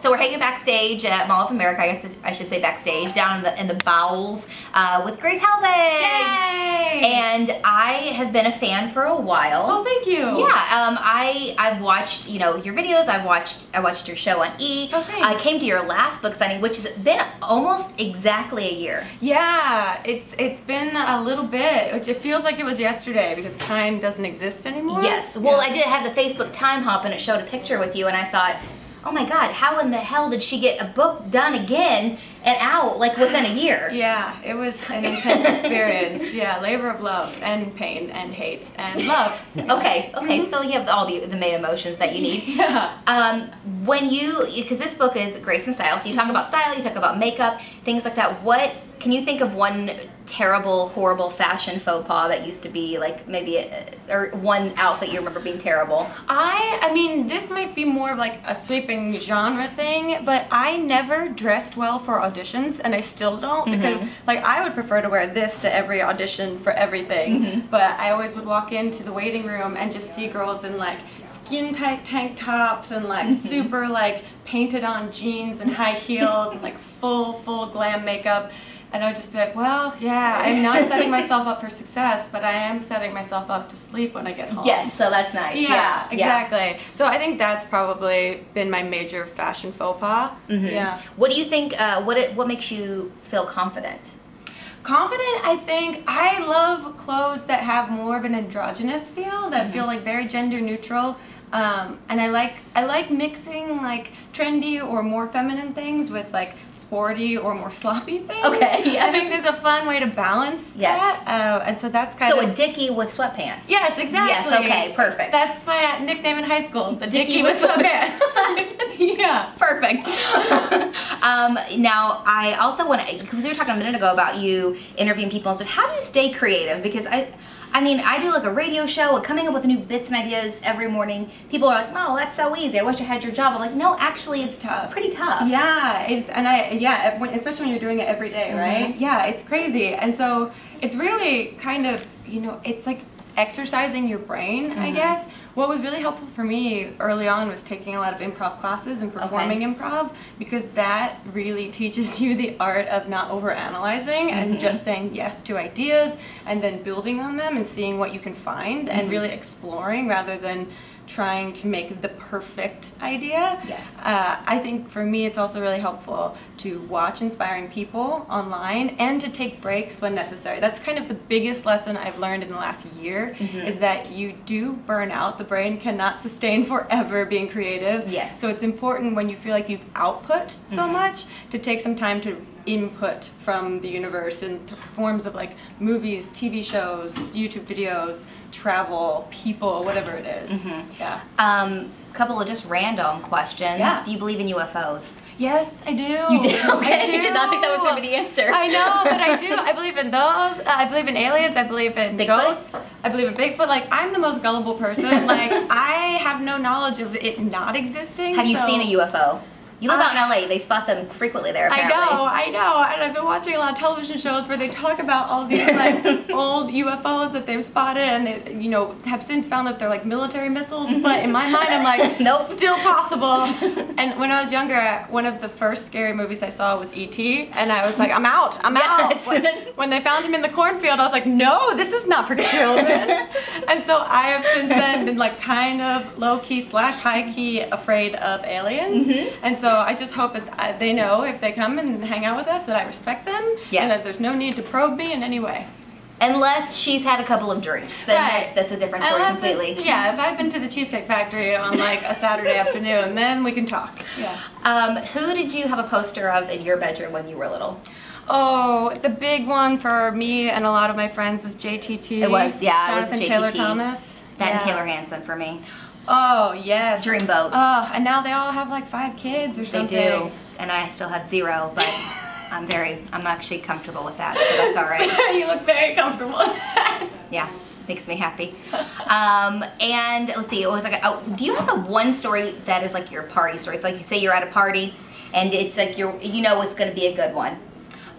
So we're hanging backstage at Mall of America, I guess I should say backstage, down in the bowels with Grace Helbig. Yay! And I have been a fan for a while. Oh, thank you. Yeah, I've watched, you know, your videos. I watched your show on E. Oh, thanks. I came to your last book signing, which has been almost exactly a year. Yeah, it's been a little bit, which it feels like it was yesterday because time doesn't exist anymore. Yes. Well, I did have the Facebook time hop, and it showed a picture with you, and I thought, oh my God, how in the hell did she get a book done again and out like within a year? Yeah, it was an intense experience. Yeah, labor of love and pain and hate and love. Okay, so you have all the main emotions that you need. Yeah. Because this book is Grace and Style, so you talk about style, you talk about makeup, things like that. What can you think of one terrible, horrible fashion faux pas that used to be like maybe or one outfit you remember being terrible? I mean, this might be more of like a sweeping genre thing, but I never dressed well for auditions, and I still don't, because like I would prefer to wear this to every audition for everything, but I always would walk into the waiting room and just see girls in like skin tight tank tops and like super like painted on jeans and high heels and like full glam makeup. And I would just be like, well, yeah, I'm not setting myself up for success, but I am setting myself up to sleep when I get home. Yes, so that's nice. Yeah, exactly. So I think that's probably been my major fashion faux pas. Yeah. What do you think, what makes you feel confident? Confident, I think I love clothes that have more of an androgynous feel, that feel like very gender neutral. And I like mixing like trendy or more feminine things with like sporty or more sloppy things. Okay, yeah. I think there's a fun way to balance that. And so that's kind of... So a dickie with sweatpants. Yes, exactly. Yes, okay, perfect. That's my nickname in high school, the dickie with sweatpants. Yeah. Perfect. Now, I also want to, because we were talking a minute ago about you interviewing people and stuff, how do you stay creative? Because I mean, I do like a radio show and coming up with new bits and ideas every morning. People are like, oh, that's so easy. I wish I had your job. I'm like, no, actually, it's tough. Pretty tough. Yeah, especially when you're doing it every day, right? Yeah, it's crazy. And so it's really kind of, you know, it's like exercising your brain, I guess. What was really helpful for me early on was taking a lot of improv classes and performing improv, because that really teaches you the art of not overanalyzing and just saying yes to ideas and then building on them and seeing what you can find and really exploring rather than trying to make the perfect idea. Yes. I think for me it's also really helpful to watch inspiring people online and to take breaks when necessary. That's kind of the biggest lesson I've learned in the last year, is that you do burn out. The brain cannot sustain forever being creative. Yes. So it's important when you feel like you've output so much to take some time to input from the universe in forms of like movies, TV shows, YouTube videos, travel, people, whatever it is. Yeah. Couple of just random questions. Yeah. Do you believe in UFOs? Yes, I do. You do? Okay. I do. I did not think that was going to be the answer. I know, but I do. I believe in those. I believe in aliens. I believe in ghosts. I believe in Bigfoot. Like, I'm the most gullible person. Like, I have no knowledge of it not existing. Have you seen a UFO? You live out in LA. They spot them frequently there, apparently. I know. And I've been watching a lot of television shows where they talk about all these like old UFOs that they've spotted, and they, you know, have since found that they're like military missiles. But in my mind, I'm like, nope, still possible. And when I was younger, one of the first scary movies I saw was E.T. And I was like, I'm out. I'm out. When they found him in the cornfield, I was like, no, this is not for children. And so I have since then been like kind of low-key / high-key afraid of aliens. And so I just hope that they know if they come and hang out with us that I respect them, and that there's no need to probe me in any way. Unless she's had a couple of drinks, then that's a different story completely. Yeah, if I've been to the Cheesecake Factory on like a Saturday afternoon, then we can talk. Yeah. Who did you have a poster of in your bedroom when you were little? Oh, the big one for me and a lot of my friends was JTT. It was, yeah, Jonathan it was JTT. Taylor Thomas. That and Taylor Hanson for me. Oh, yes. Dreamboat. Oh, and now they all have like 5 kids or something. They do, and I still have 0, but I'm actually comfortable with that, so that's all right. You look very comfortable with that. Yeah, makes me happy. And let's see, it was like, do you have a one story that is like your party story? So like you say you're at a party, and it's like you know it's going to be a good one.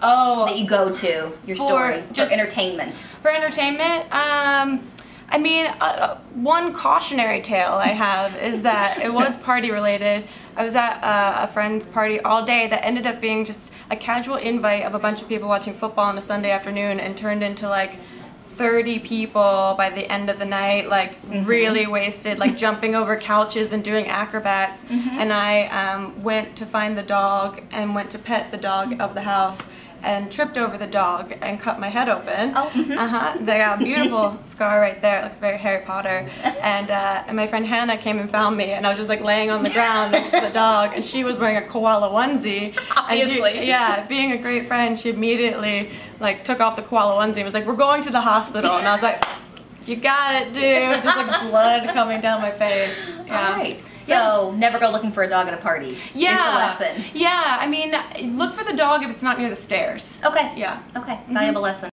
Oh. That you go to, your story, just for entertainment. For entertainment, I mean, one cautionary tale I have is that it was party related. I was at a friend's party all day that ended up being just a casual invite of a bunch of people watching football on a Sunday afternoon and turned into like 30 people by the end of the night, like really wasted, like jumping over couches and doing acrobats. And I went to find the dog and went to pet the dog of the house and tripped over the dog and cut my head open. They got a beautiful scar right there. It looks very Harry Potter. And my friend Hannah came and found me, and I was just like laying on the ground next to the dog, and she was wearing a koala onesie. Obviously. And yeah, being a great friend, she immediately like took off the koala onesie and was like, "We're going to the hospital." And I was like, "You got it, dude." Just like blood coming down my face. Yeah. All right. So never go looking for a dog at a party. Yeah. Is the lesson. Yeah. I mean, look for the dog if it's not near the stairs. Okay. Yeah. Okay. Valuable lesson.